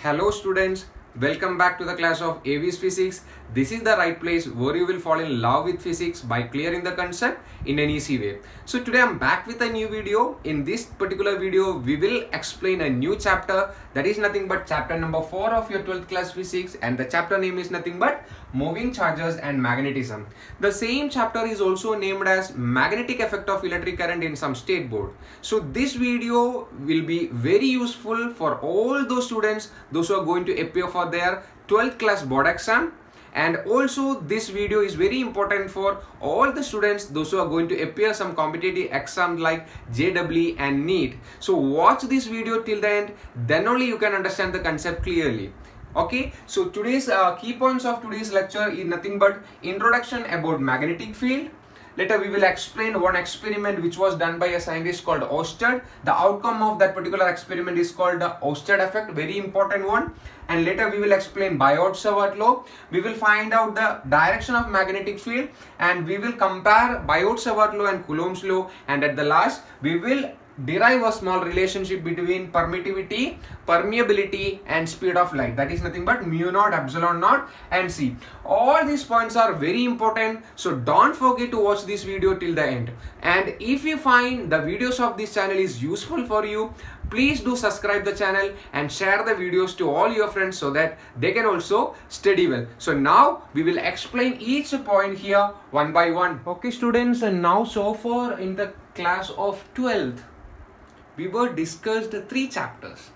Hello students, welcome back to the class of AV's Physics. This is the right place where you will fall in love with physics by clearing the concept in an easy way. So today I'm back with a new video. In this particular video, we will explain a new chapter that is nothing but chapter number 4 of your 12th class physics, and the chapter name is nothing but moving charges and magnetism. The same chapter is also named as magnetic effect of electric current in some state board. So this video will be very useful for all those students, those who are going to appear for their 12th class board exam. And also this video is very important for all the students, those who are going to appear some competitive exams like JEE and NEET. So watch this video till the end, then only you can understand the concept clearly. Okay, so today's key points of today's lecture is nothing but introduction about magnetic field. Later we will explain one experiment which was done by a scientist called Oersted. The outcome of that particular experiment is called the Oersted effect, very important one. And later we will explain Biot-Savart law. We will find out the direction of magnetic field, and we will compare Biot-Savart law and Coulomb's law. And at the last we will derive a small relationship between permittivity, permeability and speed of light, that is nothing but mu naught epsilon naught and c. All these points are very important, so don't forget to watch this video till the end. And if you find the videos of this channel is useful for you, please do subscribe the channel and share the videos to all your friends so that they can also study well. So now we will explain each point here one by one. Okay students, and now so far in the class of 12th we were discussed 3 chapters.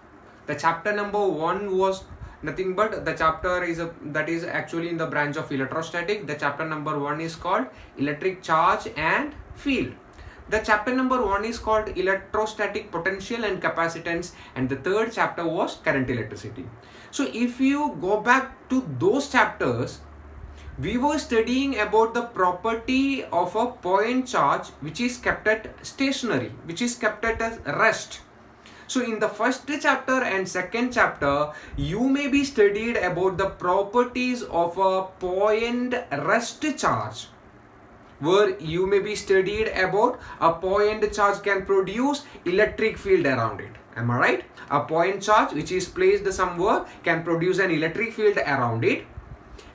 The chapter number 1 was nothing but the chapter is that is actually in the branch of electrostatic. The chapter number 1 is called electric charge and field. The chapter number 1 is called electrostatic potential and capacitance, and the third chapter was current electricity. So if you go back to those chapters, we were studying about the property of a point charge which is kept at stationary, which is kept at rest. So in the first chapter and second chapter, you may be studied about the properties of a point rest charge, where you may be studied about a point charge can produce electric field around it. Am I right? A point charge which is placed somewhere can produce an electric field around it.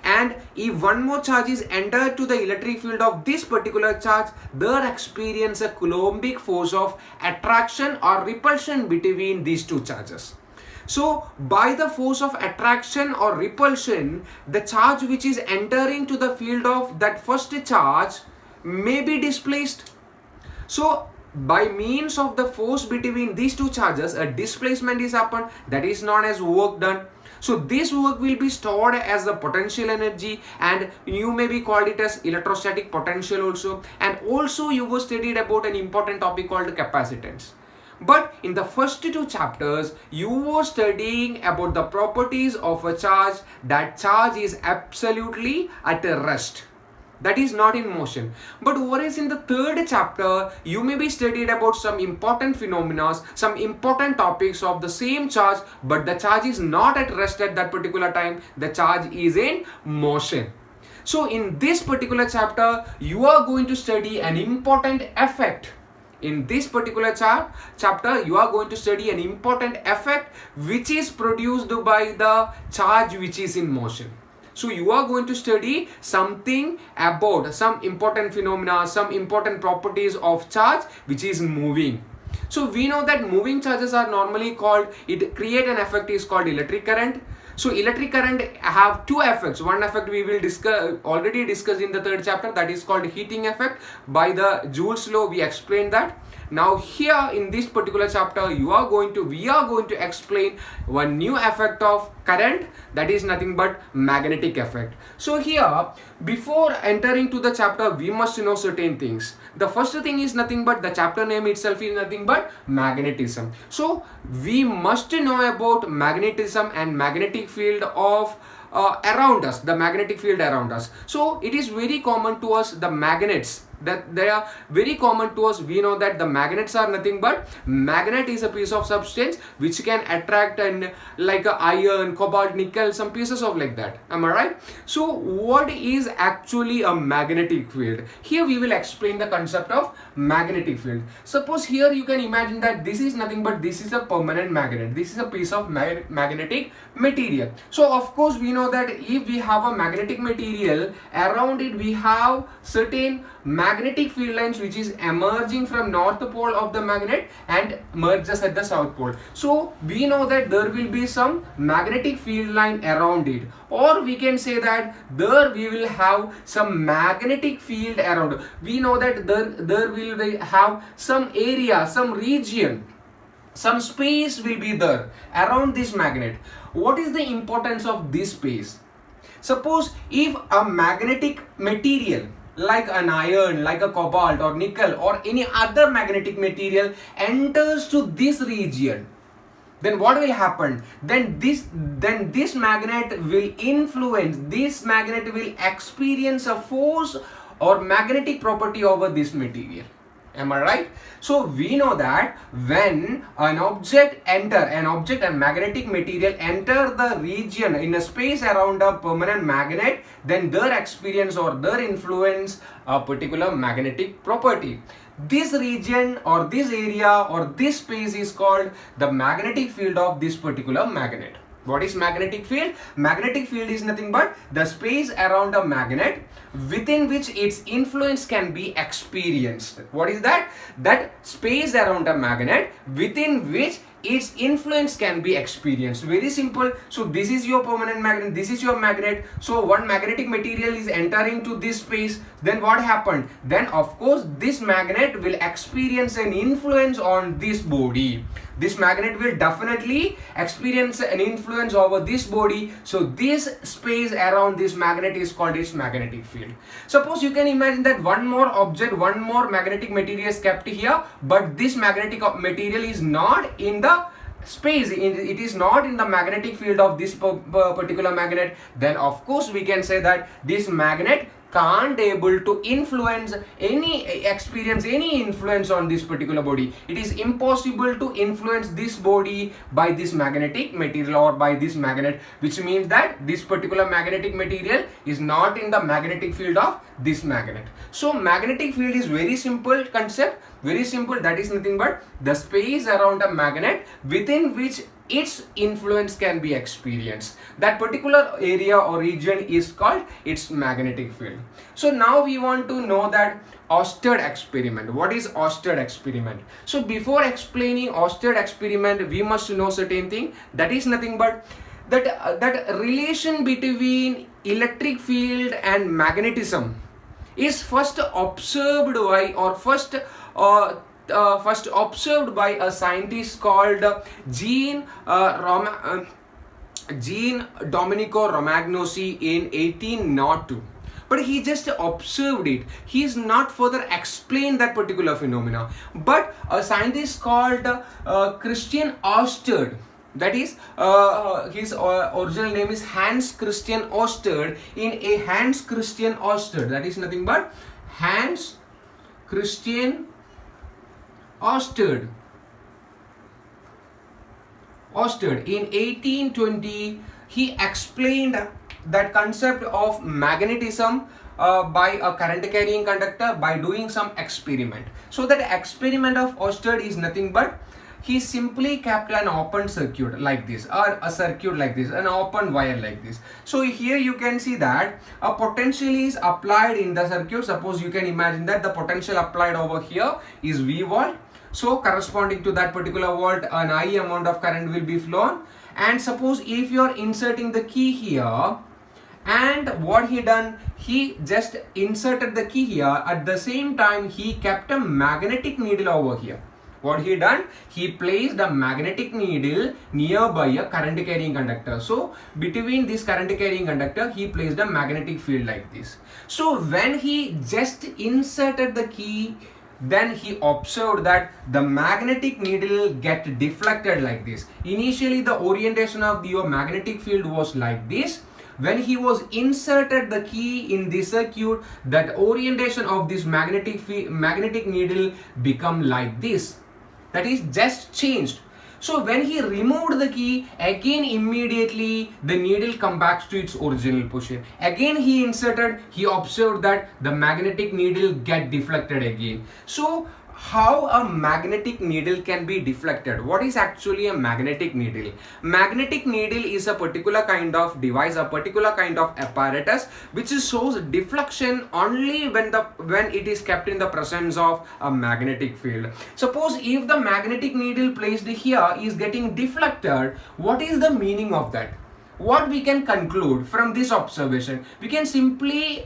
And if one more charge is entered to the electric field of this particular charge, there experience a Coulombic force of attraction or repulsion between these two charges. So by the force of attraction or repulsion, the charge which is entering to the field of that first charge may be displaced. So by means of the force between these two charges, a displacement is happened, that is known as work done. So this work will be stored as the potential energy, and you may be called it as electrostatic potential also. And also you were studied about an important topic called capacitance. But in the first 2 chapters, you were studying about the properties of a charge. That charge is absolutely at a rest, that is not in motion. But whereas in the third chapter, you may be studied about some important phenomena, some important topics of the same charge, but the charge is not at rest at that particular time, the charge is in motion. So in this particular chapter, you are going to study an important effect. In this particular chapter, you are going to study an important effect which is produced by the charge which is in motion. So you are going to study something about some important phenomena, some important properties of charge which is moving. So we know that moving charges are normally called, it create an effect is called electric current. So electric current have 2 effects. One effect we will already discuss in the third chapter, that is called heating effect. By the Joule's law we explained that. Now here in this particular chapter, we are going to explain one new effect of current, that is nothing but magnetic effect. So here, before entering to the chapter, we must know certain things. The first thing is nothing but the chapter name itself is nothing but magnetism. So we must know about magnetism and magnetic field of around us, the magnetic field around us. So it is very common to us, the magnets, that they are very common to us. We know that the magnets are nothing but, magnet is a piece of substance which can attract and like a iron, cobalt, nickel, some pieces of like that. Am I right? So what is actually a magnetic field? Here we will explain the concept of magnetic field. Suppose here you can imagine that this is nothing but, this is a permanent magnet, this is a piece of magnetic material. So of course we know that if we have a magnetic material, around it we have certain magnetic field lines which is emerging from north pole of the magnet and merges at the south pole. So we know that there will be some magnetic field line around it, or we can say that there we will have some magnetic field around. We know that there will be have some area, some region, some space will be there around this magnet. What is the importance of this space? Suppose if a magnetic material like an iron, like a cobalt or nickel or any other magnetic material enters to this region, then what will happen? Then this magnet will influence, this magnet will experience a force or magnetic property over this material. Am I right? So we know that when an object and magnetic material enter the region in a space around a permanent magnet, then their experience or their influence a particular magnetic property. This region or this area or this space is called the magnetic field of this particular magnet. What is magnetic field? Magnetic field is nothing but the space around a magnet within which its influence can be experienced. What is that? That space around a magnet within which its influence can be experienced. Very simple. So this is your permanent magnet, this is your magnet. So one magnetic material is entering to this space. Then what happened? Then of course this magnet will experience an influence on this body. This magnet will definitely experience an influence over this body. So this space around this magnet is called its magnetic field. Suppose you can imagine that one more object, one more magnetic material is kept here, but this magnetic material is not in the space, it is not in the magnetic field of this particular magnet. Then of course we can say that this magnet can't able to influence experience any influence on this particular body. It is impossible to influence this body by this magnetic material or by this magnet, which means that this particular magnetic material is not in the magnetic field of this magnet. So magnetic field is very simple concept, very simple. That is nothing but the space around a magnet within which its influence can be experienced. That particular area or region is called its magnetic field. So now we want to know that Oersted experiment. What is Oersted experiment? So before explaining Oersted experiment, we must know certain thing. That is nothing but that relation between electric field and magnetism is first observed by or first observed by a scientist called Jean Domenico Romagnosi in 1802. But he just observed it. He is not further explained that particular phenomena. But a scientist called Christian Oersted, that is his original name is Hans Christian Oersted. Hans Christian Oersted, that is nothing but Hans Christian Oersted in 1820, he explained that concept of magnetism by a current carrying conductor by doing some experiment. So that experiment of Oersted is nothing but he simply kept an open circuit like this, or a circuit like this, an open wire like this. So here you can see that a potential is applied in the circuit. Suppose you can imagine that the potential applied over here is V volt. So corresponding to that particular volt, an I amount of current will be flown. And suppose if you are inserting the key here, and what he done, he just inserted the key here, at the same time he kept a magnetic needle over here. What he done, he placed a magnetic needle nearby a current carrying conductor. So between this current carrying conductor, he placed a magnetic field like this. So when he just inserted the key, then he observed that the magnetic needle get deflected like this. Initially the orientation of your magnetic field was like this, when he was inserted the key in the circuit, that orientation of this magnetic needle become like this. That is just changed. So when he removed the key, again immediately the needle come back to its original position. Again he inserted, he observed that the magnetic needle get deflected again. So how a magnetic needle can be deflected? What is actually a magnetic needle? Magnetic needle is a particular kind of device, a particular kind of apparatus which shows deflection only when it is kept in the presence of a magnetic field. Suppose if the magnetic needle placed here is getting deflected, what is the meaning of that? What we can conclude from this observation? We can simply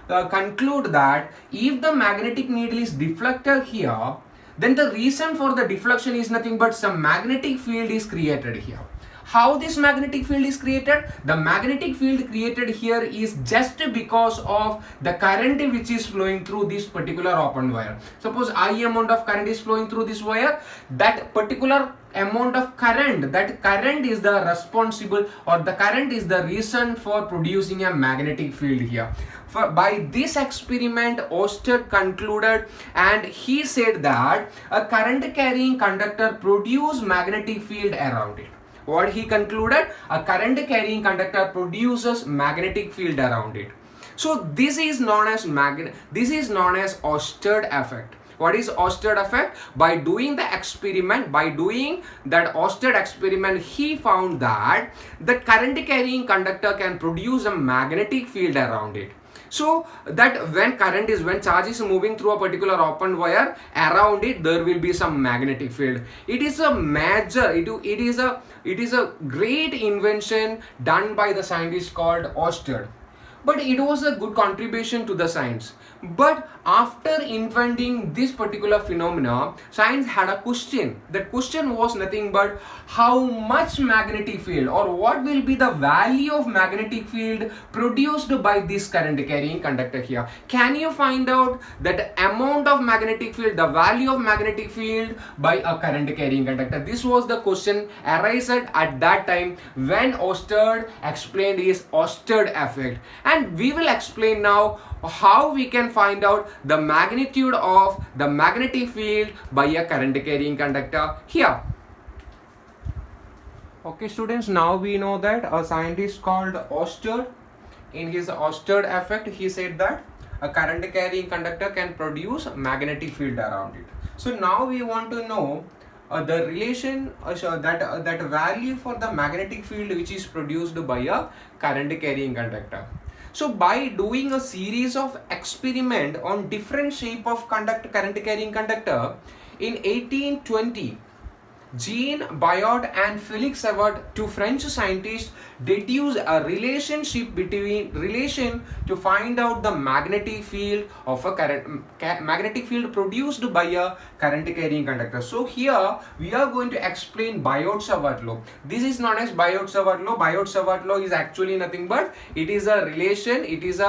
conclude that if the magnetic needle is deflected here, then the reason for the deflection is nothing but some magnetic field is created here. How this magnetic field is created? The magnetic field created here is just because of the current which is flowing through this particular open wire. Suppose I amount of current is flowing through this wire, that particular amount of current, that current is the responsible, or the current is the reason for producing a magnetic field here. By this experiment, Oersted concluded, and he said that a current carrying conductor produces magnetic field around it. What he concluded? A current carrying conductor produces magnetic field around it. So this is known as Oersted effect. What is Oersted effect? By doing the experiment, by doing that Oersted experiment, he found that the current carrying conductor can produce a magnetic field around it. So that when charge is moving through a particular open wire, around it there will be some magnetic field. It is a major, it is a great invention done by the scientist called Oersted. But it was a good contribution to the science. But after inventing this particular phenomena, science had a question. That question was nothing but how much magnetic field, or what will be the value of magnetic field produced by this current carrying conductor here. Can you find out that amount of magnetic field, the value of magnetic field by a current carrying conductor? This was the question arisen at that time when Oersted explained his Oersted effect. And we will explain now how we can find out the magnitude of the magnetic field by a current carrying conductor here. Okay students, now we know that a scientist called Oersted, in his Oersted effect, he said that a current carrying conductor can produce magnetic field around it. So now we want to know the relation, that value for the magnetic field which is produced by a current carrying conductor. So by doing a series of experiment on different shape of current carrying conductor, in 1820, Jean Biot and Felix Savart, two French scientists, deduced a relationship to find out the magnetic field of a magnetic field produced by a current carrying conductor. So here we are going to explain Biot-Savart law. This is known as Biot-Savart law. Biot-Savart law is actually nothing but it is a relation. It is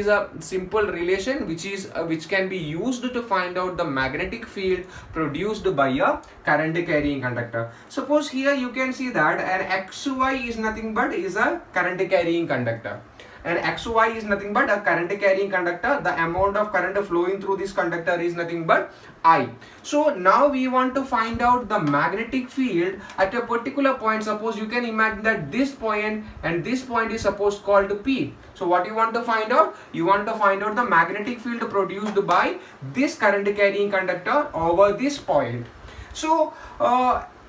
a simple relation which can be used to find out the magnetic field produced by a current carrying conductor. Suppose here you can see that an XY is nothing but is a current carrying conductor. And XY is nothing but a current carrying conductor. The amount of current flowing through this conductor is nothing but I. So now we want to find out the magnetic field at a particular point. Suppose you can imagine that this point and this point is supposed called P. So what you want to find out? You want to find out the magnetic field produced by this current carrying conductor over this point. So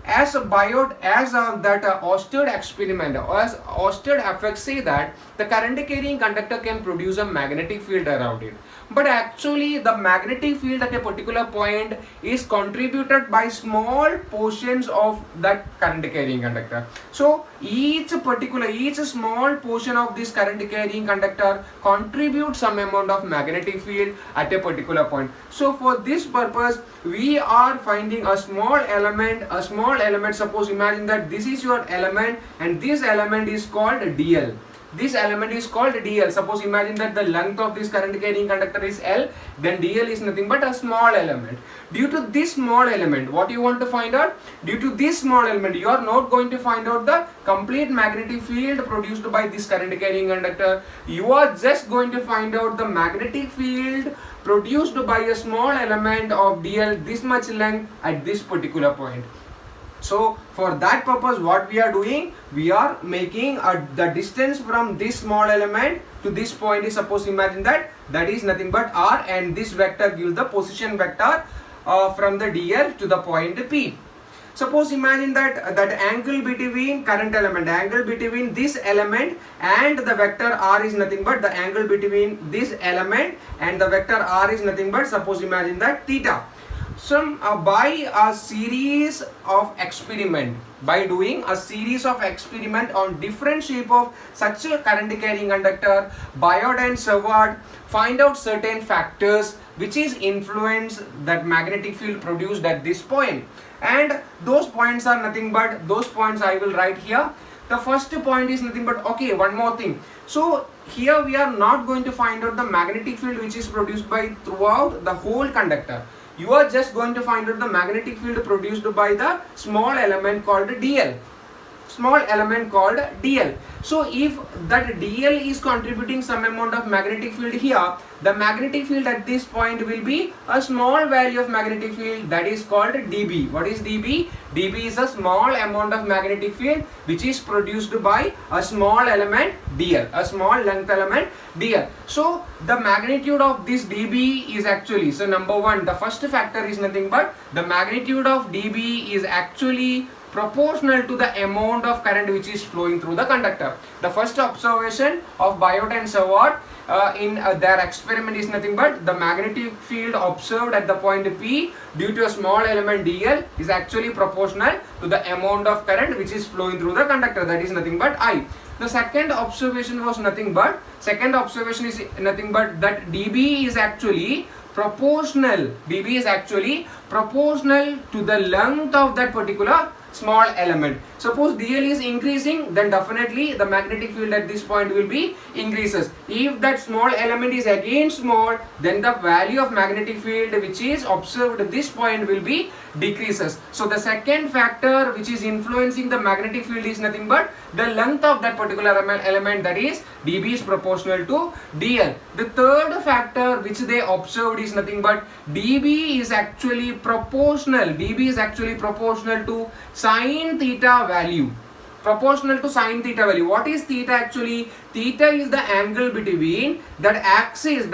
Oersted experiment, as Oersted effects say that the current carrying conductor can produce a magnetic field around it. But actually the magnetic field at a particular point is contributed by small portions of that current carrying conductor. So each small portion of this current carrying conductor contributes some amount of magnetic field at a particular point. So for this purpose we are finding a small element. Suppose imagine that this is your element and this element is called DL. this element is called dl. Suppose imagine that the length of this current carrying conductor is L, then dl is nothing but a small element. Due to this small element, what you want to find out? Due to this small element, you are not going to find out the complete magnetic field produced by this current carrying conductor. You are just going to find out the magnetic field produced by a small element of dl this much length at this particular point. So for that purpose, what we are doing, we are making the distance from this small element to this point is, suppose imagine that is nothing but r, and this vector gives the position vector from the dl to the point P. Suppose imagine that angle between current element, angle between this element and the vector r is nothing but the angle between this element and the vector r is nothing but, suppose imagine that theta. So by a series of experiment, by doing a series of experiment on different shape of such a current carrying conductor, Biot and Savart find out certain factors which is influence that magnetic field produced at this point, and those points are nothing but, those points I will write here. The first point is nothing but, okay, one more thing. So here we are not going to find out the magnetic field which is produced by throughout the whole conductor. You are just going to find out the magnetic field produced by the small element called dl. Small element called dl. So if that dl is contributing some amount of magnetic field here, the magnetic field at this point will be a small value of magnetic field, that is called dB. What is dB? dB is a small amount of magnetic field which is produced by a small element dl, a small length element dl. So the magnitude of this dB is actually, so number one, the first factor is nothing but the magnitude of dB is actually proportional to the amount of current which is flowing through the conductor. The first observation of Biot and Savart in their experiment is nothing but the magnetic field observed at the point P due to a small element dl is actually proportional to the amount of current which is flowing through the conductor, that is nothing but I. The second observation was nothing but, second observation is nothing but that dB is actually proportional, dB is actually proportional to the length of that particular small element. Suppose dl is increasing, then definitely the magnetic field at this point will be increases. If that small element is again small, then the value of magnetic field which is observed at this point will be decreases. So the second factor which is influencing the magnetic field is nothing but the length of that particular element, that is dB is proportional to dl. The third factor which they observed is nothing but dB is actually proportional, dB is actually proportional to sin theta value, proportional to sin theta value. What is theta actually? Theta is the angle between that axis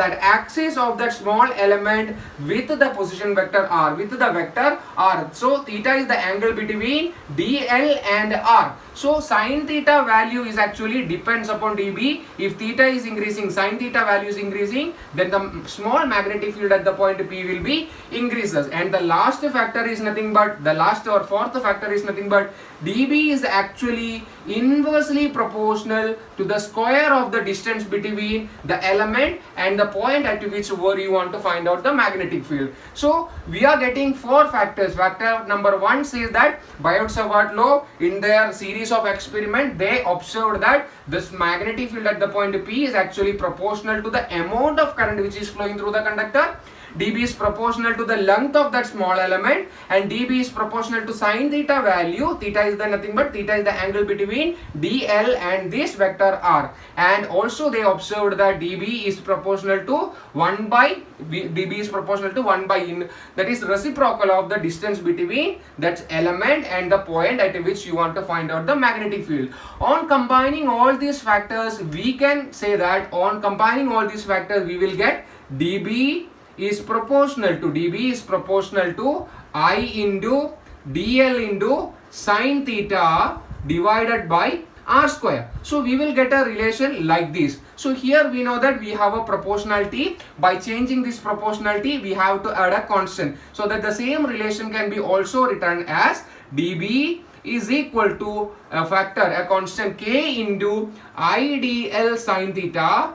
of that small element with the position vector r, with the vector r. So theta is the angle between dl and r. So sin theta value is actually depends upon dB. If theta is increasing, sin theta value is increasing, then the small magnetic field at the point P will be increases. And the last factor is nothing but, the last or fourth factor is nothing but dB is actually inversely proportional to the square of the distance between the element and the point at which where you want to find out the magnetic field. So we are getting four factors. Factor number one says that Biot-Savart law, in their series of experiment they observed that this magnetic field at the point P is actually proportional to the amount of current which is flowing through the conductor. dB is proportional to the length of that small element, and dB is proportional to sin theta value. Theta is the nothing but, theta is the angle between dl and this vector r. And also they observed that dB is proportional to 1 by, dB is proportional to 1 by in, that is reciprocal of the distance between that element and the point at which you want to find out the magnetic field. On combining all these factors, we can say that on combining all these factors we will get dB is proportional to I into dl into sin theta divided by r square. So we will get a relation like this. So here we know that we have a proportionality. By changing this proportionality, we have to add a constant, so that the same relation can be also written as dB is equal to a factor, a constant k into IDL sine theta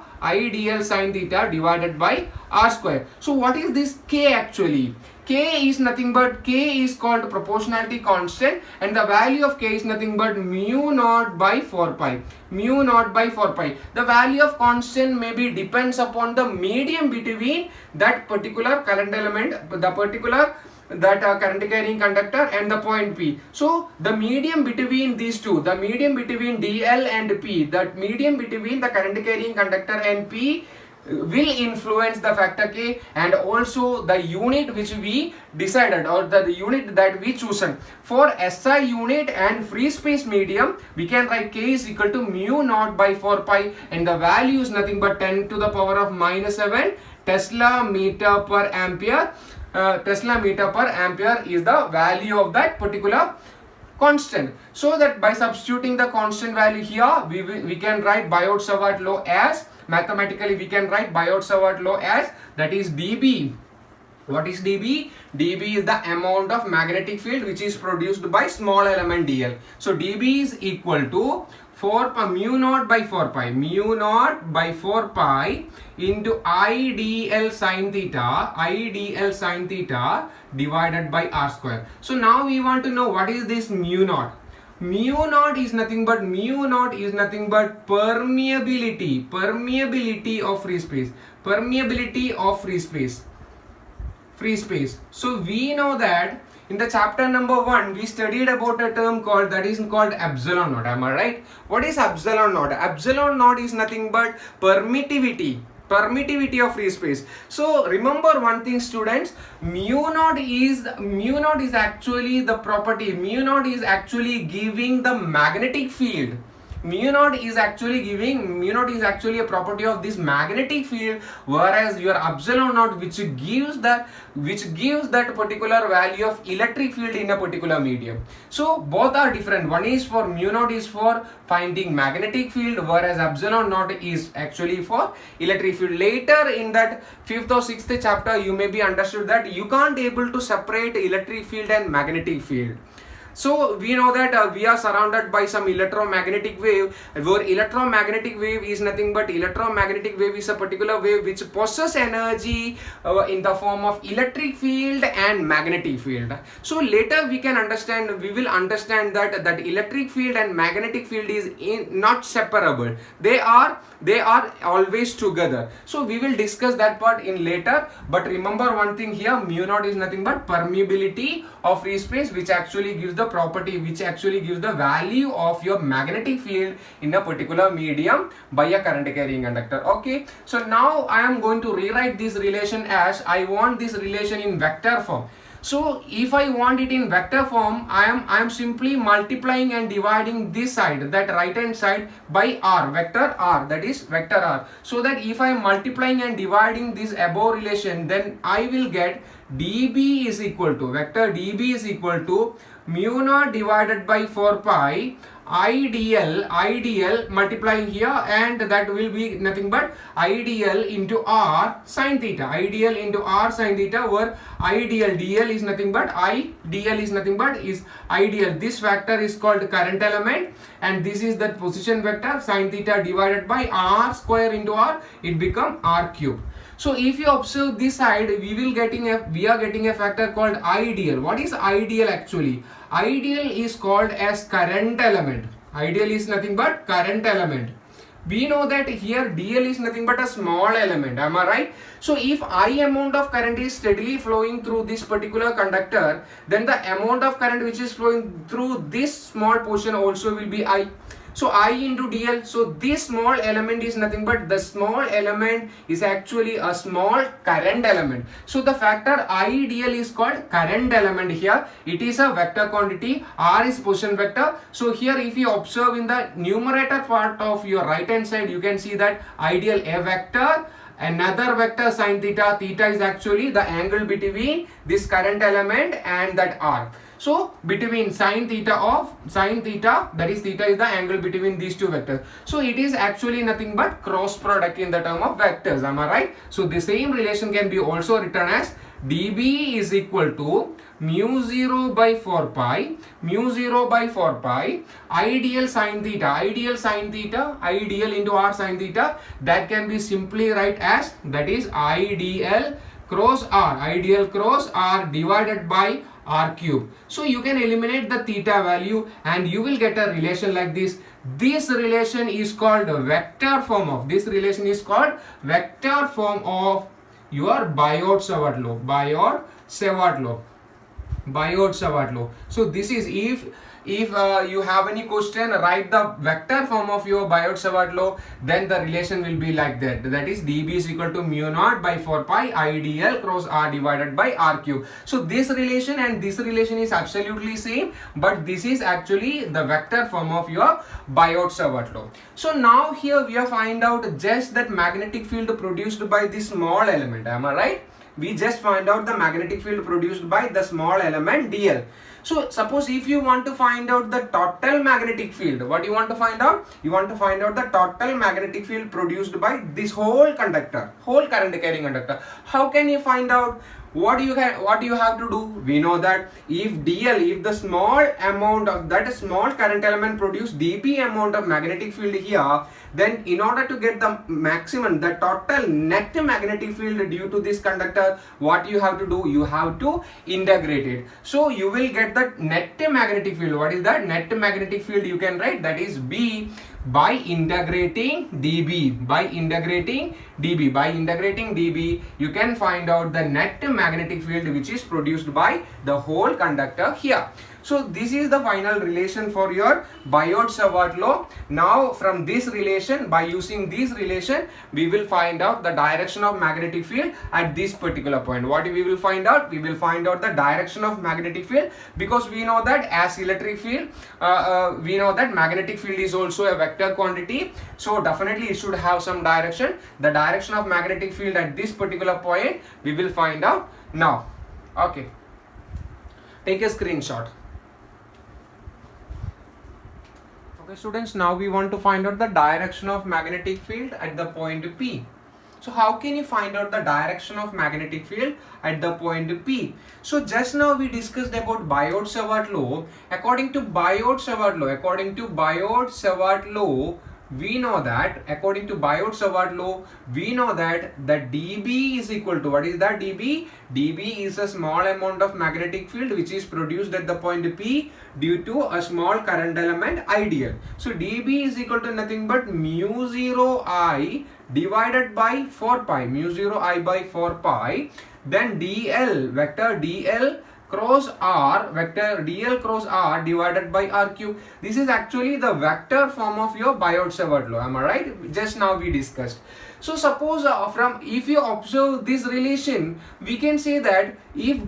divided by r square. So what is this k actually? K is nothing but, K is called proportionality constant, and the value of K is nothing but mu naught by 4 pi. Mu naught by 4 pi. The value of constant maybe depends upon the medium between that particular current element, the particular current carrying conductor and the point P. So the medium between these two, the medium between DL and P, that medium between the current carrying conductor and P will influence the factor K, and also the unit which we decided, or the unit that we chosen. For SI unit and free space medium, we can write K is equal to mu naught by 4 pi, and the value is nothing but 10 to the power of minus 7 Tesla meter per ampere. Tesla meter per ampere is the value of that particular constant. So that by substituting the constant value here, we can write Biot-Savart law as, mathematically we can write Biot-Savart law as, that is dB. What is dB? dB is the amount of magnetic field which is produced by small element dl. So dB is equal to 4 pi mu naught by 4 pi, mu naught by 4 pi into IDL sine theta divided by r square. So now we want to know what is this mu naught. Mu naught is nothing but permeability of free space. So we know that in the chapter number 1 we studied about a term called, that is called epsilon naught. Am I right? What is epsilon naught? Epsilon naught is nothing but permittivity of free space. So remember one thing, students, mu naught is actually the property, mu naught is actually giving the magnetic field. Mu naught is actually a property of this magnetic field, whereas your epsilon naught which gives that particular value of electric field in a particular medium. So both are different. One is for mu naught is for finding magnetic field, whereas epsilon naught is actually for electric field. Later in that 5th or 6th chapter, you may be understood that you can't able to separate electric field and magnetic field. So we know that we are surrounded by some electromagnetic wave, where electromagnetic wave is nothing but, electromagnetic wave is a particular wave which possesses energy in the form of electric field and magnetic field. So later we will understand that electric field and magnetic field is not separable. They are always together. So we will discuss that part in later. But remember one thing here, mu naught is nothing but permeability of free space, which actually gives the property, which actually gives the value of your magnetic field in a particular medium by a current carrying conductor. Okay, so now I am going to rewrite this relation as, I want this relation in vector form. So if I want it in vector form, I am simply multiplying and dividing this side, that right hand side, by r, vector r, that is vector r. So that if I am multiplying and dividing this above relation, then I will get dB is equal to, vector dB is equal to mu naught divided by 4 pi IDL multiplying here, and that will be nothing but IDL into r sine theta, IDL into r sine theta, where DL is nothing but is IDL. This factor is called current element, and this is the position vector sine theta divided by r square into r, it become r cube. So if you observe this side, we are getting a factor called IDL. What is IDL actually? IDL is called as current element. IDL is nothing but current element. We know that here DL is nothing but a small element. Am I right? So if I amount of current is steadily flowing through this particular conductor, then the amount of current which is flowing through this small portion also will be I. So I into DL. So this small element is nothing but, the small element is actually a small current element. So the factor IDL is called current element here. It is a vector quantity. R is position vector. So here if you observe in the numerator part of your right hand side, you can see that IDL a vector, another vector sine theta. Theta is actually the angle between this current element and that R. So between sine theta, that is theta is the angle between these two vectors. So it is actually nothing but cross product in the term of vectors. Am I right? So the same relation can be also written as dB is equal to mu 0 by 4 pi, ideal sine theta, ideal into r sine theta, that can be simply write as, that is ideal cross r divided by r cube. So you can eliminate the theta value and you will get a relation like this. This relation is called vector form of, your Biot-Savart law. So this is, if you have any question, write the vector form of your Biot-Savart law, then the relation will be like that. That is dB is equal to mu naught by 4 pi ideal cross r divided by r cube. So this relation and this relation is absolutely same, but this is actually the vector form of your Biot-Savart law. So now here we have find out just that magnetic field produced by this small element. Am I right? We just find out the magnetic field produced by the small element dl. So suppose if you want to find out the total magnetic field, what you want to find out? You want to find out the total magnetic field produced by this whole conductor, whole current carrying conductor. How can you find out? What you have to do? We know that if dl, if the small amount of that small current element produce dp amount of magnetic field here, then in order to get the maximum, the total net magnetic field due to this conductor, what you have to do? You have to integrate it. So you will get the net magnetic field. What is that net magnetic field? You can write that is B by integrating dB. By integrating dB, you can find out the net magnetic field which is produced by the whole conductor here. So this is the final relation for your Biot-Savart law. Now from this relation, by using this relation, we will find out the direction of magnetic field at this particular point. What we will find out? We will find out the direction of magnetic field, because we know that as electric field, we know that magnetic field is also a vector quantity. So definitely it should have some direction. The direction of magnetic field at this particular point, we will find out now. Okay. Take a screenshot. Okay students, now we want to find out the direction of magnetic field at the point P. So how can you find out the direction of magnetic field at the point P? So just now we discussed about Biot-Savart law. According to Biot-Savart law, we know that the dB is equal to, what is that dB? dB is a small amount of magnetic field which is produced at the point P due to a small current element ideal. So dB is equal to nothing but mu 0 I divided by 4 pi, then dl, vector dl cross r, divided by r cube. This is actually the vector form of your Biot-Savart law. Am I right? Just now we discussed. So suppose if you observe this relation, we can say that if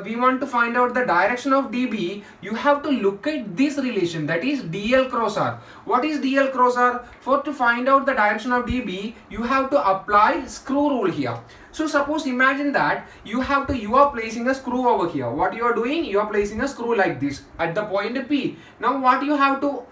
we want to find out the direction of dB, you have to look at this relation, that is dl cross r. What is dl cross r? For to find out the direction of dB, you have to apply screw rule here. So suppose imagine that you are placing a screw over here. What you are doing? You are placing a screw like this at the point P. Now what you have to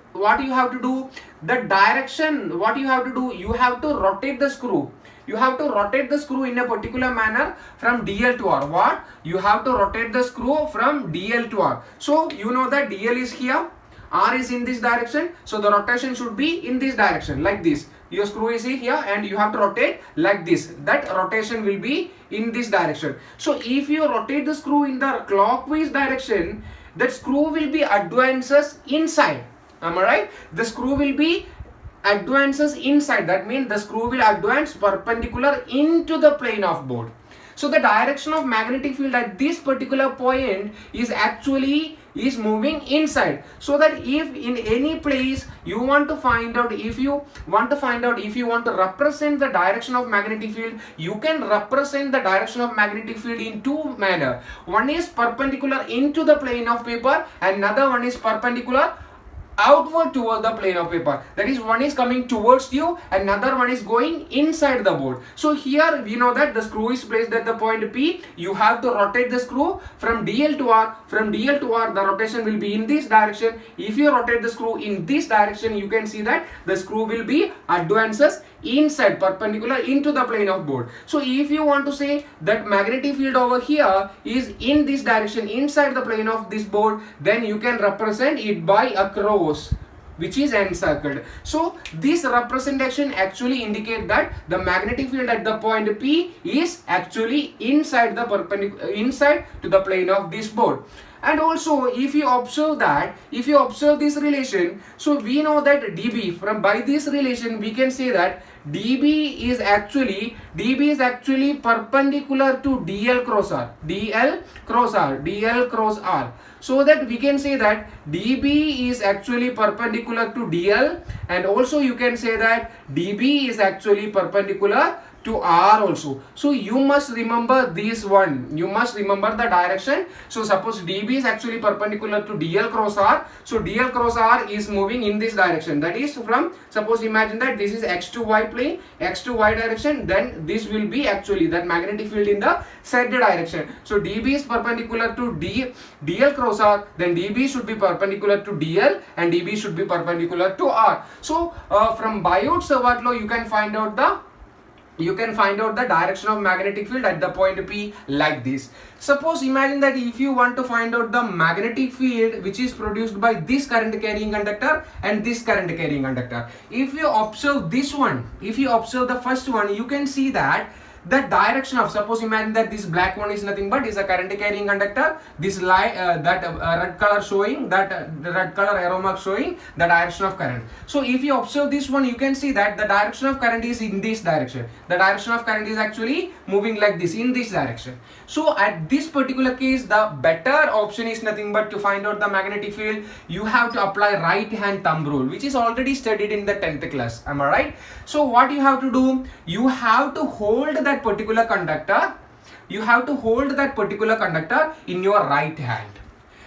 do? The direction, what you have to do? You have to rotate the screw. You have to rotate the screw in a particular manner from DL to R. What? You have to rotate the screw from DL to R. So you know that DL is here, R is in this direction. So the rotation should be in this direction, like this. Your screw is here and you have to rotate like this. That rotation will be in this direction. So if you rotate the screw in the clockwise direction, that screw will be advances inside. Am I right? The screw will be advances inside. That means the screw will advance perpendicular into the plane of board. So the direction of magnetic field at this particular point is moving inside. So that if in any place you want to find out, if you want to represent the direction of magnetic field, you can represent the direction of magnetic field in two manner. One is perpendicular into the plane of paper, and another one is perpendicular outward toward the plane of paper. That is, one is coming towards you, another one is going inside the board. So here we know that the screw is placed at the point P. You have to rotate the screw from DL to R. From DL to R, the rotation will be in this direction. If you rotate the screw in this direction, you can see that the screw will be advances inside, perpendicular into the plane of board. So if you want to say that magnetic field over here is in this direction, inside the plane of this board, then you can represent it by a cross which is encircled. So this representation actually indicate that the magnetic field at the point P is actually inside the perpendicular, inside to the plane of this board. And also if you observe this relation, so we know that dB, from by this relation we can say that dB is actually perpendicular to dl cross r, so that we can say that dB is actually perpendicular to dl, and also you can say that dB is actually perpendicular to r also. So you must remember this one, you must remember the direction. So suppose dB is actually perpendicular to dl cross r, so dl cross r is moving in this direction, that is from, suppose imagine that this is x to y plane, x to y direction, then this will be actually that magnetic field in the z direction. So dB is perpendicular to dl cross r, then dB should be perpendicular to dl and dB should be perpendicular to r. So from Biot-Savart law you can find out the direction of magnetic field at the point P like this. Suppose imagine that if you want to find out the magnetic field which is produced by this current carrying conductor and this current carrying conductor, if you observe this one, if you observe the first one, you can see that the direction of, suppose imagine that this black one is nothing but is a current carrying conductor, this red color showing, red color arrow mark showing the direction of current. So if you observe this one, you can see that the direction of current is in this direction, the direction of current is actually moving like this, in this direction. So at this particular case, the better option is nothing but to find out the magnetic field, you have to apply right hand thumb rule, which is already studied in the 10th class. Am I right? So what you have to do, you have to hold that particular conductor, in your right hand.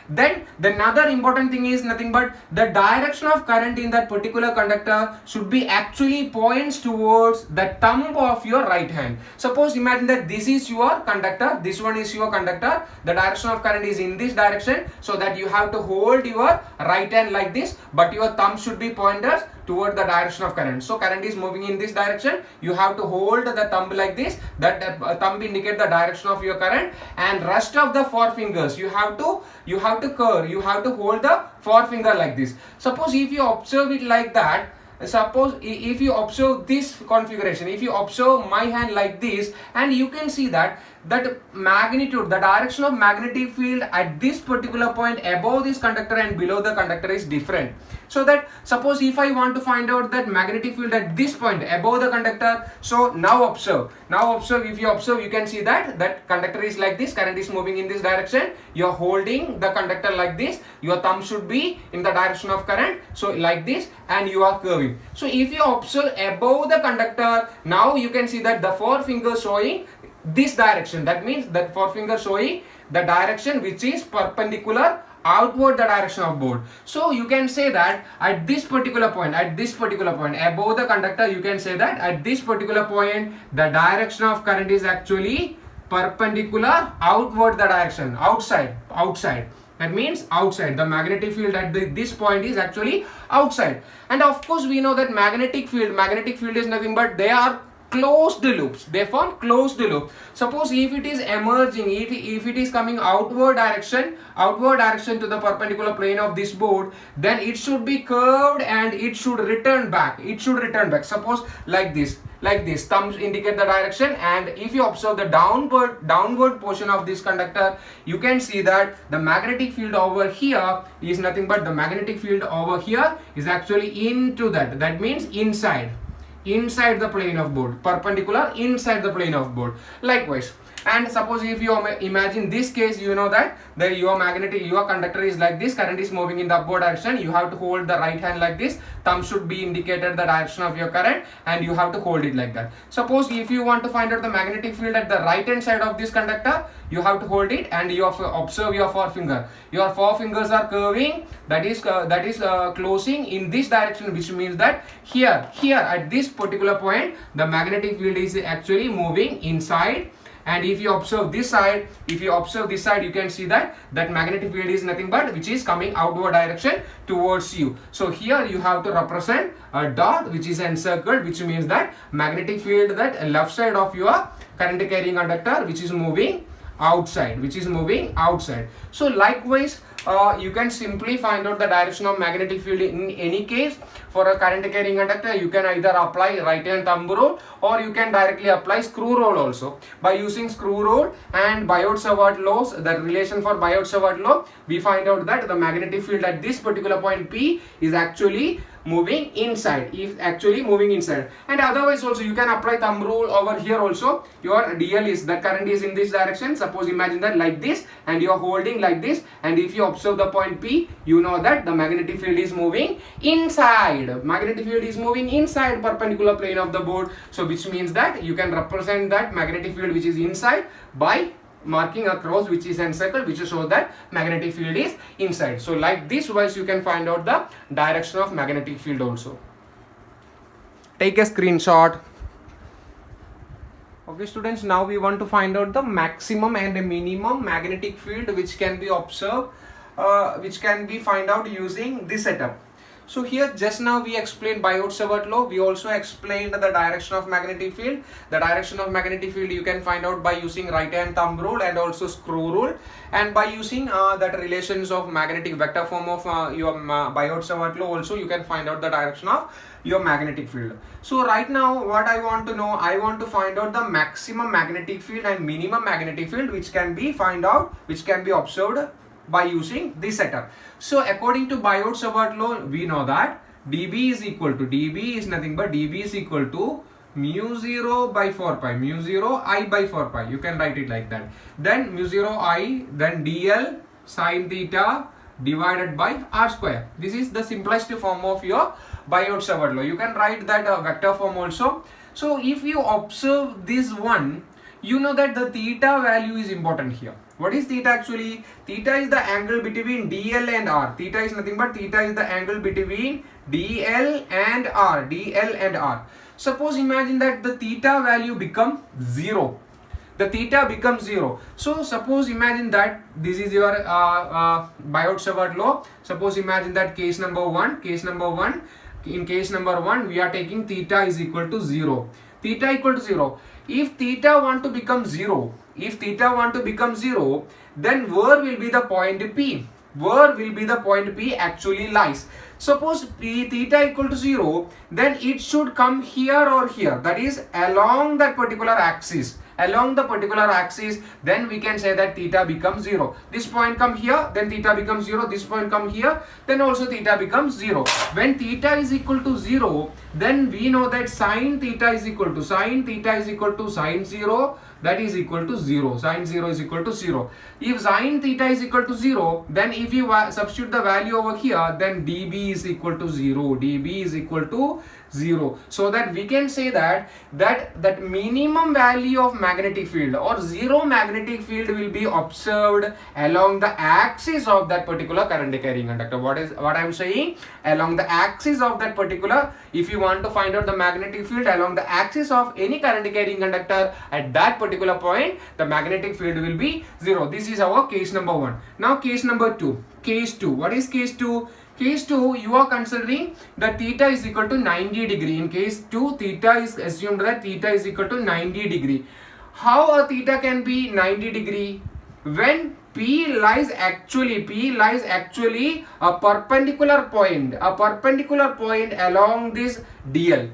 Then the another important thing is nothing but the direction of current in that particular conductor should be actually points towards the thumb of your right hand. Suppose imagine that this is your conductor, this one is your conductor, the direction of current is in this direction, so that you have to hold your right hand like this, but your thumb should be pointed toward the direction of current. So current is moving in this direction, you have to hold the thumb like this, that thumb indicate the direction of your current, and rest of the forefingers you have to curve, you have to hold the forefinger like this. Suppose if you observe it like that, suppose if you observe this configuration, if you observe my hand like this, and you can see that magnitude, the direction of magnetic field at this particular point above this conductor and below the conductor is different. So that suppose if I want to find out that magnetic field at this point above the conductor, so now observe, if you observe, you can see that conductor is like this, current is moving in this direction, you are holding the conductor like this, your thumb should be in the direction of current, so like this, and you are curving. So if you observe above the conductor, now you can see that the forefinger showing this direction, that means that forefinger showing the direction which is perpendicular outward the direction of board. So you can say that at this particular point above the conductor, you can say that at this particular point the direction of current is actually perpendicular outward the direction, outside. That means outside, the magnetic field at this point is actually outside. And of course we know that magnetic field is nothing but they are closed loops, they form closed loop. Suppose if it is emerging, if it is coming outward direction to the perpendicular plane of this board, then it should be curved and it should return back, suppose like this, thumbs indicate the direction, and if you observe the downward portion of this conductor, you can see that the magnetic field over here is nothing but the magnetic field over here is actually into that means inside the plane of board, perpendicular inside the plane of board. Likewise, and suppose if you imagine this case, you know that your conductor is like this, current is moving in the upward direction, you have to hold the right hand like this, thumb should be indicated the direction of your current, and you have to hold it like that. Suppose if you want to find out the magnetic field at the right hand side of this conductor, you have to hold it and you have to observe your forefinger. Your forefingers are curving, that is closing in this direction, which means that here at this particular point the magnetic field is actually moving inside, and if you observe this side, you can see that magnetic field is nothing but which is coming outward direction towards you. So here you have to represent a dot which is encircled, which means that magnetic field that left side of your current carrying conductor which is moving outside, So likewise, you can simply find out the direction of magnetic field in any case. For a current carrying conductor, you can either apply right hand thumb rule or you can directly apply screw rule also. By using screw rule and Biot-Savart laws, the relation for Biot-Savart law, we find out that the magnetic field at this particular point P is actually moving inside, and otherwise also you can apply thumb rule over here also. Your DL is, the current is in this direction. Suppose imagine that like this, and you are holding like this, and if you observe the point P, you know that the magnetic field is moving inside. Perpendicular plane of the board. So which means that you can represent that magnetic field which is inside by marking a cross which is encircled, which shows that magnetic field is inside. So like this wise you can find out the direction of magnetic field also. Take a screenshot. Okay students, now we want to find out the maximum and the minimum magnetic field which can be observed, which can be find out using this setup. So here just now we explained Biot-Savart law. We also explained the direction of magnetic field. The direction of magnetic field you can find out by using right hand thumb rule and also screw rule, and by using that relations of magnetic vector form of your Biot-Savart law also you can find out the direction of your magnetic field. So right now what I want to know, I want to find out the maximum magnetic field and minimum magnetic field which can be observed by using this setup. So according to Biot-Savart law, we know that dB is equal to mu 0 by 4 pi, mu 0 I by 4 pi. You can write it like that. Then mu 0 I, then dl sine theta divided by r square. This is the simplest form of your Biot-Savart law. You can write that vector form also. So if you observe this one, you know that the theta value is important here. What is theta actually? Theta is the angle between DL and R. Theta is nothing but the angle between DL and R. Suppose imagine that the theta value become 0. So suppose imagine that this is your Biot-Savart law. Suppose imagine that case number 1. In case number 1 we are taking theta is equal to 0. If theta want to become 0, then where will be the point P? Actually lies. Suppose theta equal to 0, then it should come here or here, that is along that particular axis. Then we can say that theta becomes 0. This point come here, then theta becomes 0. This point come here, then also theta becomes 0. When theta is equal to 0, then we know that sine theta is equal to sine 0, that is equal to 0. Sine 0 is equal to 0. If sine theta is equal to 0, then if you substitute the value over here, then dB is equal to 0. So that we can say that minimum value of magnetic field or zero magnetic field will be observed along the axis of that particular current carrying conductor. What I am saying, along the axis of that particular, if you want to find out the magnetic field along the axis of any current carrying conductor at that particular point, the magnetic field will be 0. This is our case number 1. Now case number 2. What is case 2? Case 2, you are considering that theta is equal to 90 degree. In case 2, theta is assumed that theta is equal to 90 degree. How a theta can be 90 degree? When P lies actually a perpendicular point along this DL.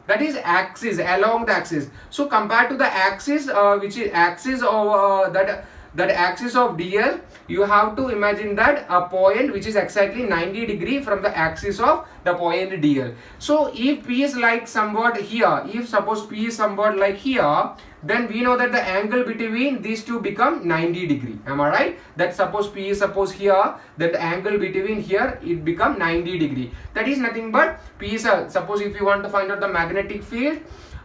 That is axis, along the axis. So compared to the axis, which is axis of that axis of DL, you have to imagine that a point which is exactly 90 degree from the axis of the point DL. So if P is like somewhat here, if suppose P is somewhat like here, then we know that the angle between these two become 90 degree. Am I right? That suppose P is here, then the angle between here it become 90 degree. That is nothing but P is suppose if you want to find out the magnetic field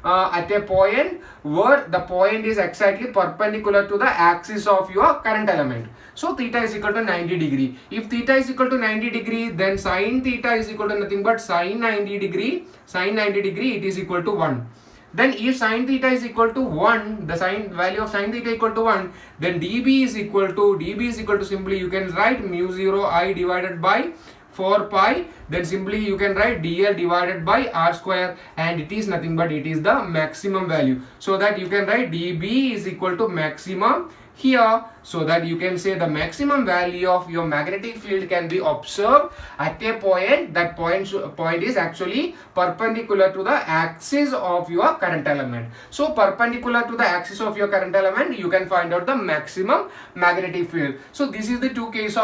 at a point where the point is exactly perpendicular to the axis of your current element. So theta is equal to 90 degree. If theta is equal to 90 degree, then sine theta is equal to nothing but sine 90 degree. It is equal to 1. Then if sin theta is equal to 1, the sin value of sin theta equal to 1, then dB is equal to simply you can write mu 0 I divided by 4 pi, then simply you can write dl divided by r square, and it is nothing but it is the maximum value, so that you can write dB is equal to maximum here, so that you can say the maximum value of your magnetic field can be observed at a point. That point is actually perpendicular to the axis of your current element. So perpendicular to the axis of your current element, you can find out the maximum magnetic field. So this is the case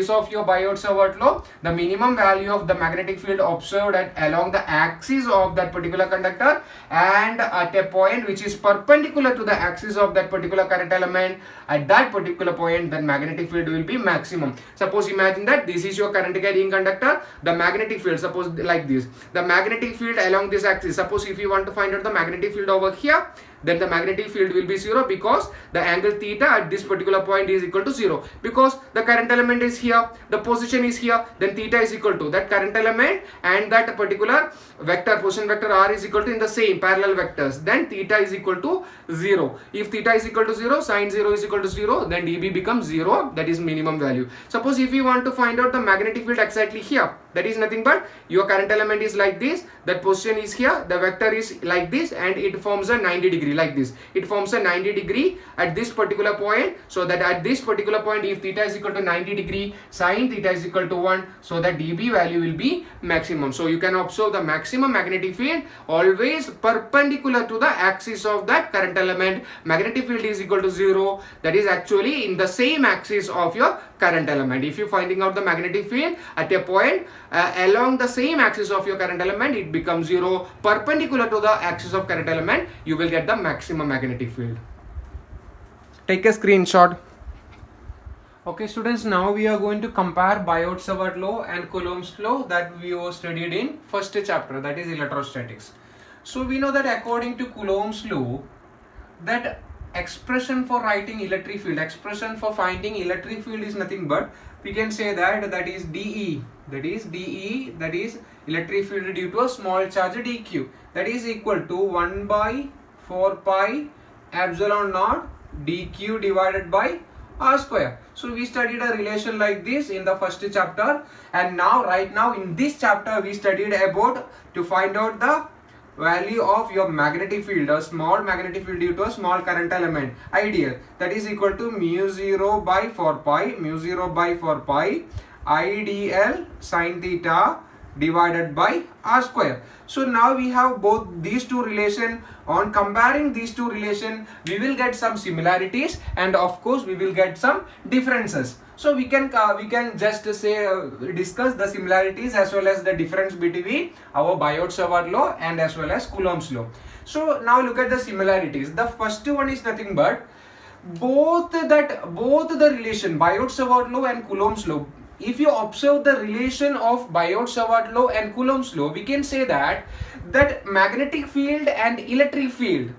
of your Biot-Savart law. The minimum value of the magnetic field observed along the axis of that particular conductor, and at a point which is perpendicular to the axis of that particular current element, at that particular point, then magnetic field will be maximum. Suppose imagine that this is your current carrying conductor, the magnetic field, suppose like this, the magnetic field along this axis. Suppose if you want to find out the magnetic field over here, then the magnetic field will be 0, because the angle theta at this particular point is equal to 0, because the current element is here, the position is here, then theta is equal to that current element and that particular vector, position vector r is equal to in the same parallel vectors, then theta is equal to 0. If theta is equal to 0, sin 0 is equal to 0, then dB becomes 0, that is minimum value. Suppose if you want to find out the magnetic field exactly here, that is nothing but your current element is like this, that position is here, the vector is like this, and it forms a 90 degree like this. It forms a 90 degree at this particular point, so that at this particular point, if theta is equal to 90 degree, sin theta is equal to 1, so that dB value will be maximum. So you can observe the maximum magnetic field always perpendicular to the axis of that current element. Magnetic field is equal to 0, that is actually in the same axis of your current element. If you finding out the magnetic field at a point along the same axis of your current element, it becomes 0, perpendicular to the axis of current element, you will get the maximum magnetic field. Take a screenshot. Okay students, now we are going to compare Biot-Savart law and Coulomb's law that we have studied in first chapter, that is electrostatics. So we know that according to Coulomb's law, that expression for writing electric field, expression for finding electric field is nothing but, we can say that is dE, that is electric field due to a small charge dq, that is equal to 1 by 4 pi epsilon naught dq divided by r square. So we studied a relation like this in the first chapter, and right now in this chapter we studied about to find out the value of your magnetic field, a small magnetic field due to a small current element, ideal, that is equal to mu 0 by 4 pi IDL sin theta divided by r square. So now we have both these two relation. On comparing these two relation, we will get some similarities, and of course we will get some differences. So we can just say discuss the similarities as well as the difference between our Biot-Savart law and as well as Coulomb's law. So now look at the similarities. The first one is nothing but both the relation Biot-Savart law and Coulomb's law. If you observe the relation of Biot-Savart law and Coulomb's law, we can say that magnetic field and electric field,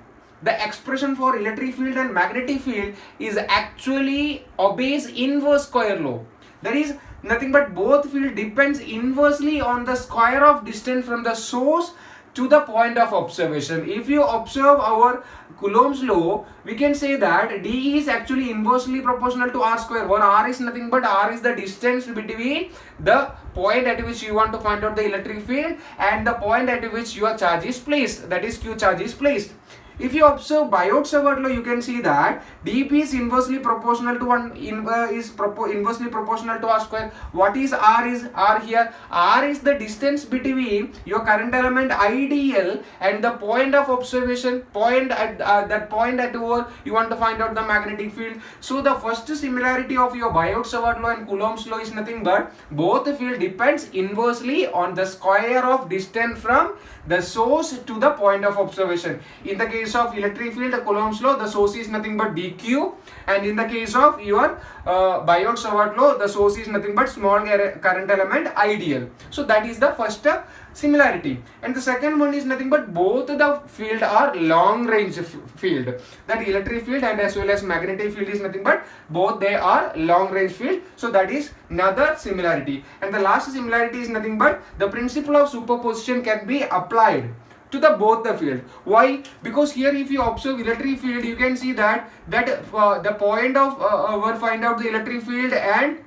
the expression for electric field and magnetic field is actually obeys inverse square law. That is nothing but both field depends inversely on the square of distance from the source to the point of observation. If you observe our Coulomb's law, we can say that D is actually inversely proportional to R square, where R is nothing but R is the distance between the point at which you want to find out the electric field and the point at which your charge is placed, that is Q charge is placed. If you observe Biot-Savart law, you can see that dP is inversely proportional to inversely proportional to R square. What is R? Is R here? R is the distance between your current element IDL and the point of observation, that point at where you want to find out the magnetic field. So the first similarity of your Biot-Savart law and Coulomb's law is nothing but both the field depends inversely on the square of distance from the source to the point of observation. In the case of electric field, Coulomb's law, the source is nothing but dq, and in the case of your Biot-Savart law, the source is nothing but small current element IDL. So that is the first similarity. And the second one is nothing but both the field are long range field. That electric field and as well as magnetic field is nothing but both they are long range field. So that is another similarity. And the last similarity is nothing but the principle of superposition can be applied to the both the field. Why? Because here if you observe electric field, you can see that the point of our find out the electric field and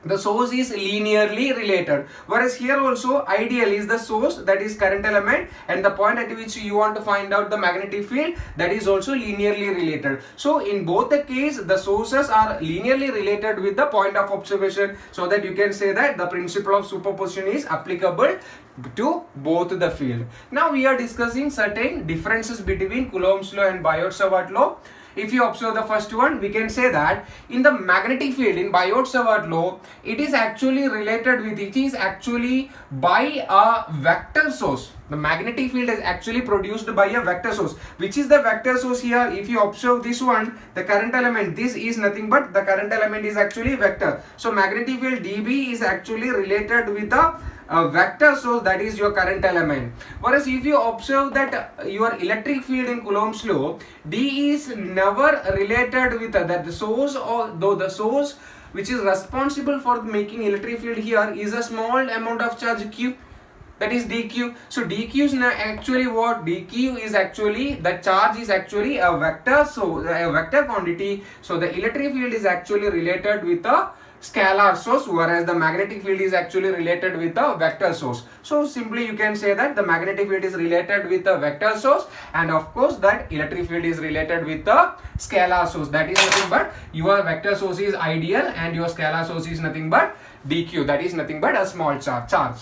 the source is linearly related, whereas here also ideal is the source, that is current element, and the point at which you want to find out the magnetic field, that is also linearly related. So in both the case the sources are linearly related with the point of observation, so that you can say that the principle of superposition is applicable to both the field. Now we are discussing certain differences between Coulomb's law and Biot-Savart law. If you observe the first one, we can say that in the magnetic field in Biot-Savart law, it is actually related with, it is actually by a vector source. The magnetic field is actually produced by a vector source. Which is the vector source here? If you observe this one, the current element, this is nothing but the current element is actually vector. So magnetic field dB is actually related with a vector source, that is your current element. Whereas if you observe that your electric field in Coulomb's law, D is never related with that the source, or though the source which is responsible for making electric field here is a small amount of charge Q, that is dq. So dq is actually what? Dq is actually the charge is actually a vector, so a vector quantity. So the electric field is actually related with a scalar source, whereas the magnetic field is actually related with a vector source. So simply you can say that the magnetic field is related with a vector source, and of course that electric field is related with a scalar source, that is nothing but your vector source is ideal and your scalar source is nothing but dq, that is nothing but a small charge.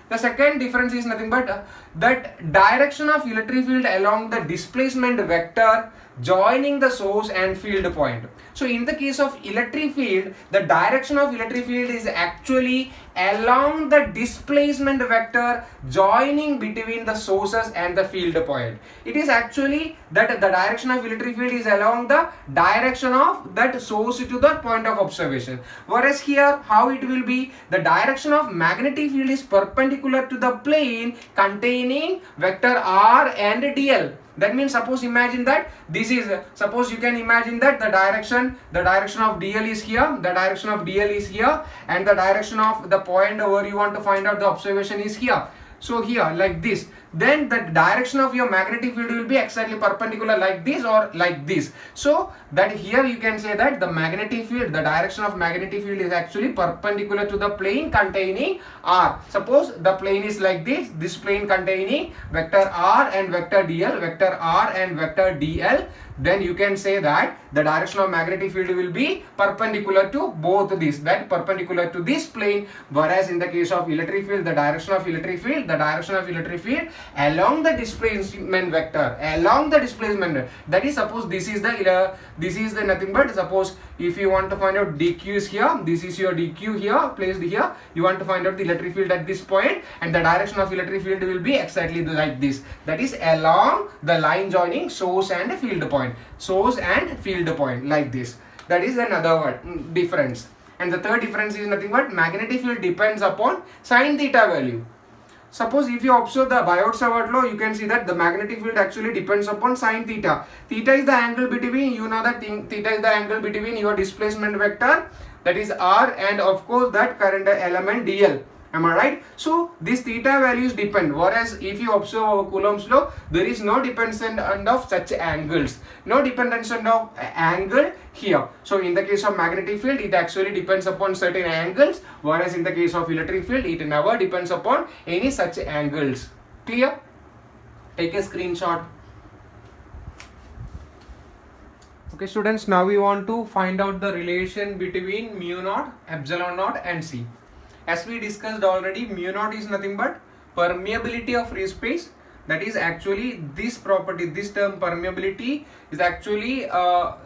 The second difference is nothing but that direction of electric field along the displacement vector joining the source and field point. So in the case of electric field, the direction of electric field is actually along the displacement vector joining between the sources and the field point. It is actually that the direction of electric field is along the direction of that source to the point of observation. Whereas here how it will be, the direction of magnetic field is perpendicular to the plane containing vector r and dl. That means suppose imagine that this is, suppose you can imagine that the direction of dl is here, the direction of dl is here, and the direction of the point where you want to find out the observation is here. So here like this, then the direction of your magnetic field will be exactly perpendicular like this or like this. So that here you can say that the magnetic field, the direction of magnetic field is actually perpendicular to the plane containing r. Suppose the plane is like this plane containing vector r and vector dl, vector r and vector dl, then you can say that the direction of magnetic field will be perpendicular to both these, that perpendicular to this plane. Whereas in the case of electric field, the direction of electric field along the displacement vector, along the displacement, that is suppose this is the nothing but, suppose if you want to find out dq is here, this is your dq here placed here, you want to find out the electric field at this point, and the direction of electric field will be exactly like this, that is along the line joining source and field point, source and field point, like this. That is another difference. And the third difference is nothing but magnetic field depends upon sin theta value. Suppose if you observe the Biot-Savart law, you can see that the magnetic field actually depends upon sin theta. Theta is the angle between, you know that theta is the angle between your displacement vector, that is r, and of course that current element dl. Am I right? So these theta values depend, whereas if you observe our Coulomb's law, there is no dependence of such angles, no dependence of angle here. So in the case of magnetic field, it actually depends upon certain angles, whereas in the case of electric field, it never depends upon any such angles. Clear? Take a screenshot. Okay students, now we want to find out the relation between mu naught, epsilon naught and C. As we discussed already, mu naught is nothing but permeability of free space. That is actually this property, this term permeability is actually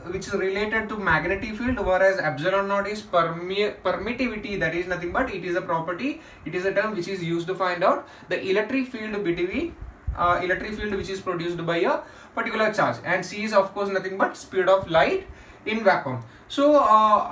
which is related to magnetic field, whereas epsilon naught is permittivity. That is nothing but it is a property, it is a term which is used to find out the electric field between electric field which is produced by a particular charge, and C is of course nothing but speed of light in vacuum. So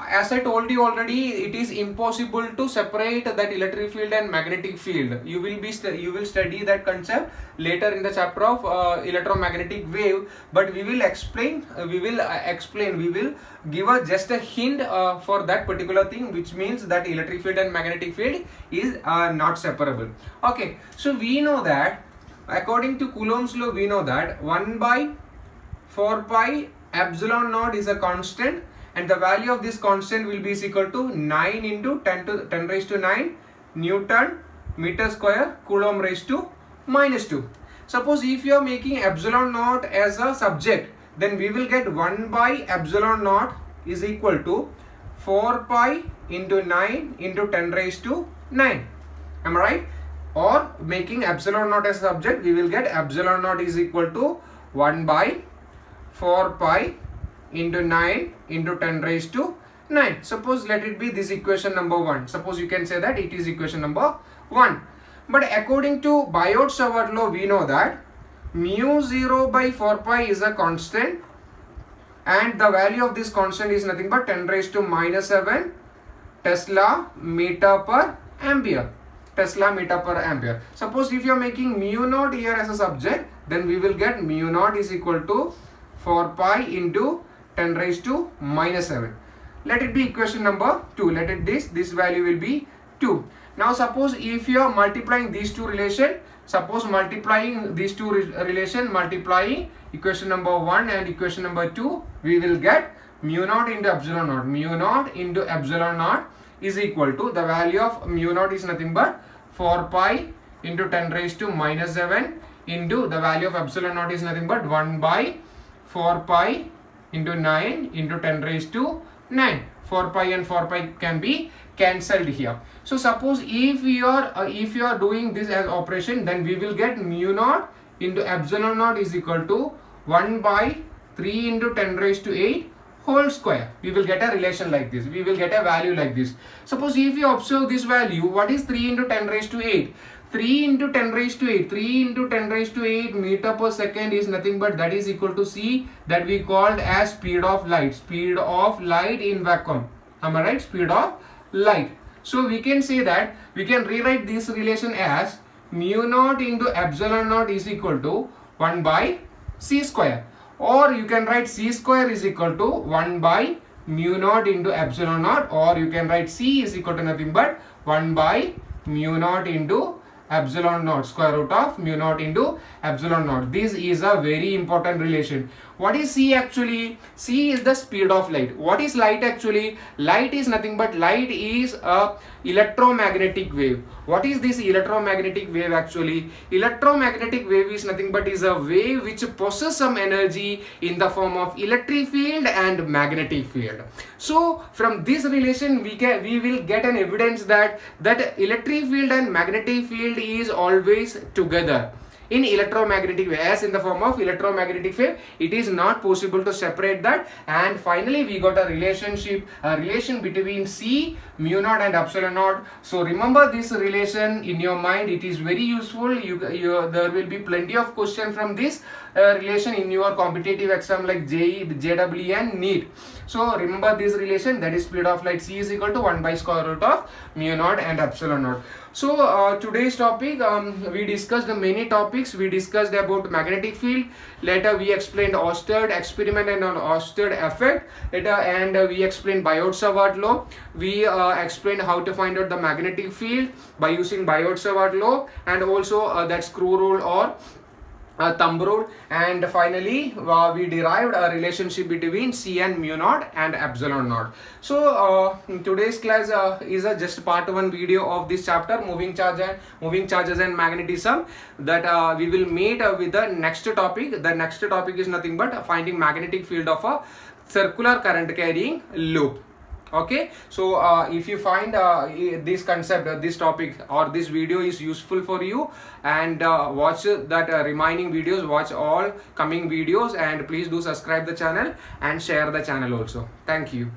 as I told you already, it is impossible to separate that electric field and magnetic field. You will study that concept later in the chapter of electromagnetic wave, but we will explain, we will give just a hint for that particular thing, which means that electric field and magnetic field is not separable. Okay, so we know that According to Coulomb's law, we know that 1 by 4 pi epsilon naught is a constant, and the value of this constant will be is equal to 9 into 10 raised to 9 Newton meter square Coulomb raised to minus 2. Suppose if you are making epsilon naught as a subject, then we will get 1 by epsilon naught is equal to 4 pi into 9 into 10 raised to 9. Am I right? Or making epsilon naught as a subject, we will get epsilon naught is equal to 1 by 4 pi into 9 into 10 raised to 9. Suppose let it be this equation number 1. Suppose you can say that it is equation number 1. But according to Biot-Savart law, we know that mu 0 by 4 pi is a constant, and the value of this constant is nothing but 10 raised to minus 7 Tesla meter per ampere. Tesla meter per ampere. Suppose if you are making mu naught here as a subject, then we will get mu naught is equal to 4 pi into 10 raised to minus 7. Let it be equation number 2. Let it this value will be 2. Now suppose if you are multiplying these two relation, suppose multiplying these two relation, multiplying equation number 1 and equation number 2, we will get mu naught into epsilon naught. Mu naught into epsilon naught is equal to, the value of mu naught is nothing but 4 pi into 10 raised to minus 7 into the value of epsilon naught is nothing but 1 by 4 pi into 9 into 10 raised to 9. 4 pi and 4 pi can be cancelled here. So suppose if you are doing this as operation, then we will get mu naught into epsilon naught is equal to 1 by 3 into 10 raised to 8 whole square. We will get a relation like this. We will get a value like this. Suppose if you observe this value, what is 3 into 10 raised to 8? 3 into 10 raised to 8. 3 into 10 raised to 8 meter per second is nothing but that is equal to c, that we called as speed of light. Speed of light in vacuum. Am I right? Speed of light. So we can say that we can rewrite this relation as mu naught into epsilon naught is equal to 1 by c square. Or you can write c square is equal to 1 by mu naught into epsilon naught, or you can write c is equal to nothing but 1 by mu naught into epsilon naught, square root of mu naught into epsilon naught. This is a very important relation. What is c actually? C is the speed of light. What is light actually? Light is nothing but light is a electromagnetic wave. What is this electromagnetic wave actually? Electromagnetic wave is nothing but is a wave which possesses some energy in the form of electric field and magnetic field. So from this relation we will get an evidence that electric field and magnetic field is always together. In electromagnetic wave, as in the form of electromagnetic wave, it is not possible to separate that. And finally we got a relation between C, mu naught and epsilon naught. So remember this relation in your mind. It is very useful. There will be plenty of questions from this relation in your competitive exam like JEE, JEE and NEET. So remember this relation, that is speed of light c is equal to 1 by square root of mu naught and epsilon naught. So today's topic, we discussed many topics. We discussed about magnetic field. Later we explained Oersted experiment and Oersted effect. And we explained Biot-Savart law. We explained how to find out the magnetic field by using Biot-Savart law, and also that screw rule or thumb rule. And finally we derived a relationship between C and mu naught and epsilon naught. So today's class is just part 1 video of this chapter, moving charges and magnetism, that we will meet with the next topic. The next topic is nothing but finding magnetic field of a circular current carrying loop. Okay, so if you find this concept, this topic or this video is useful for you, and watch that remaining videos, watch all coming videos, and please do subscribe the channel and share the channel also. Thank you.